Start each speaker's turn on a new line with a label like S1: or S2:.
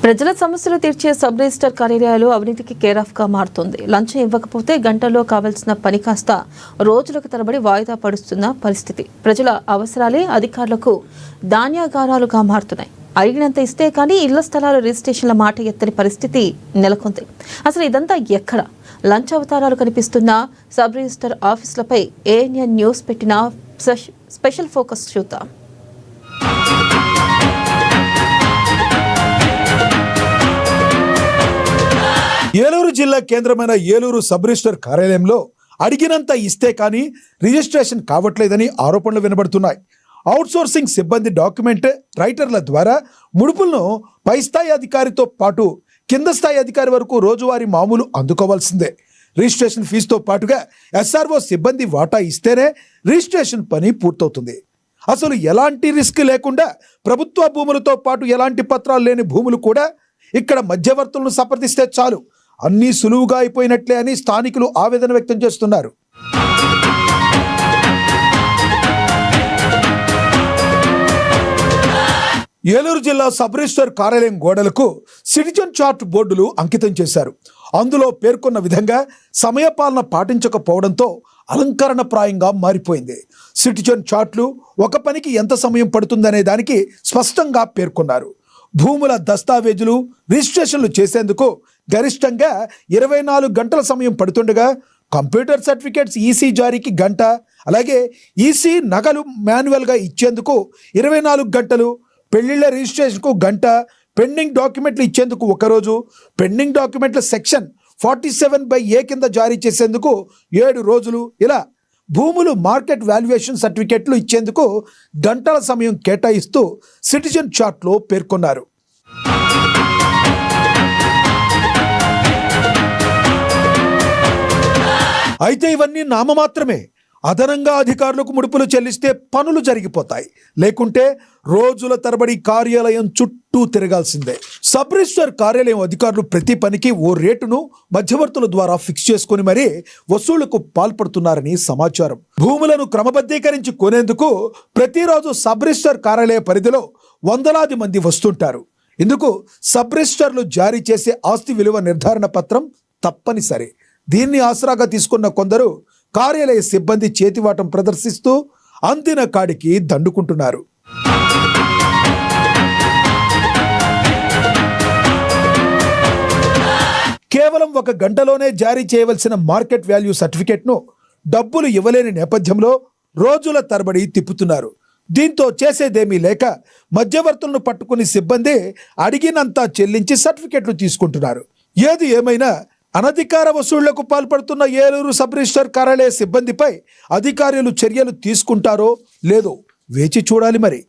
S1: ప్రజల సమస్యలు తీర్చే సబ్ రిజిస్టర్ కార్యాలయాలు అవినీతికి కేర్ ఆఫ్ గా మారుతుంది. లంచం ఇవ్వకపోతే గంటల్లో కావాల్సిన పని కాస్త రోజులకు తరబడి వాయిదా పడుతున్న పరిస్థితి. ప్రజల అవసరాలే అధికారులకు ధాన్యాగారాలుగా మారుతున్నాయి. అడిగినంత ఇస్తే కానీ ఇళ్ల స్థలాల రిజిస్ట్రేషన్ల మాట ఎత్తని పరిస్థితి నెలకొంది. అసలు ఇదంతా ఎక్కడ? లంచ అవతారాలు కనిపిస్తున్న సబ్ రిజిస్టర్ ఆఫీసులపై ఏఎన్ఎన్ న్యూస్ పెట్టిన స్పెషల్ ఫోకస్ చూద్దాం.
S2: ఏలూరు జిల్లా కేంద్రమైన ఏలూరు సబ్ రిజిస్టర్ కార్యాలయంలో అడిగినంత ఇస్తే కానీ రిజిస్ట్రేషన్ కావట్లేదని ఆరోపణలు వినబడుతున్నాయి. అవుట్సోర్సింగ్ సిబ్బంది డాక్యుమెంట్ రైటర్ల ద్వారా ముడుపులను పై స్థాయి అధికారితో పాటు కింద స్థాయి అధికారి వరకు రోజువారీ మామూలు అందుకోవాల్సిందే. రిజిస్ట్రేషన్ ఫీజుతో పాటుగా ఎస్ఆర్ఓ సిబ్బంది వాటా ఇస్తేనే రిజిస్ట్రేషన్ పని పూర్తవుతుంది. అసలు ఎలాంటి రిస్క్ లేకుండా ప్రభుత్వ భూములతో పాటు ఎలాంటి పత్రాలు లేని భూములు కూడా ఇక్కడ మధ్యవర్తులను సంప్రదిస్తే చాలు, అన్నీ సులువుగా అయిపోయినట్లే అని స్థానికులు ఆవేదన వ్యక్తం చేస్తున్నారు. ఏలూరు జిల్లా సబ్ రిజిస్టర్ కార్యాలయం గోడలకు సిటిజన్ చార్ట్ బోర్డులు అంకితం చేశారు. అందులో పేర్కొన్న విధంగా సమయపాలన పాటించకపోవడంతో అలంకరణప్రాయంగా మారిపోయింది. సిటిజన్ చార్ట్లు ఒక పనికి ఎంత సమయం పడుతుందనే దానికి స్పష్టంగా పేర్కొన్నారు. భూముల దస్తావేజులు రిజిస్ట్రేషన్లు చేసేందుకు గరిష్టంగా 24 గంటల సమయం పడుతుండగా కంప్యూటర్ సర్టిఫికేట్స్ ఈసీ జారీకి గంట, అలాగే ఈసీ నగలు మాన్యువల్గా ఇచ్చేందుకు 24 గంటలు, పెళ్లిళ్ల రిజిస్ట్రేషన్కు గంట, పెండింగ్ డాక్యుమెంట్లు ఇచ్చేందుకు ఒకరోజు, పెండింగ్ డాక్యుమెంట్ల సెక్షన్ 47/A కింద జారీ చేసేందుకు 7 రోజులు, ఇలా భూములు మార్కెట్ వాల్యుయేషన్ సర్టిఫికెట్లు ఇచ్చేందుకు గంటల సమయం కేటాయిస్తూ సిటిజన్ చార్ట్లో పేర్కొన్నారు. అయితే ఇవన్నీ నామమాత్రమే. అదనంగా అధికారులకు ముడుపులు చెల్లిస్తే పనులు జరిగిపోతాయి, లేకుంటే రోజుల తరబడి కార్యాలయం చుట్టూ తిరగాల్సిందే. సబ్ రిజిస్టర్ కార్యాలయం అధికారులు ప్రతి పనికి ఓ రేటును మధ్యవర్తుల ద్వారా ఫిక్స్ చేసుకుని మరీ వసూళ్లకు పాల్పడుతున్నారని సమాచారం. భూములను క్రమబద్ధీకరించి కొనేందుకు ప్రతిరోజు సబ్ రిజిస్టర్ కార్యాలయ పరిధిలో వందలాది మంది వస్తుంటారు. ఇందుకు సబ్ రిజిస్టర్లు జారీ చేసే ఆస్తి విలువ నిర్ధారణ పత్రం తప్పనిసరి. దీన్ని ఆసరాగా తీసుకున్న కొందరు కార్యాలయ సిబ్బంది చేతివాటం ప్రదర్శిస్తూ అందిన కాడికి దండుకుంటున్నారు. కేవలం 1 గంటలోనే జారీ చేయవలసిన మార్కెట్ వాల్యూ సర్టిఫికెట్ను డబ్బులు ఇవ్వలేని నేపథ్యంలో రోజుల తరబడి తిప్పుతున్నారు. దీంతో చేసేదేమీ లేక మధ్యవర్తులను పట్టుకుని సిబ్బంది అడిగినంత చెల్లించి సర్టిఫికెట్లు తీసుకుంటున్నారు. ఏది ఏమైనా అనధికార వసూళ్లకు పాల్పడుతున్న ఏలూరు సబ్ రిజిస్టర్ కార్యాలయ సిబ్బందిపై అధికారులు చర్యలు తీసుకుంటారో లేదో వేచి చూడాలి మరి.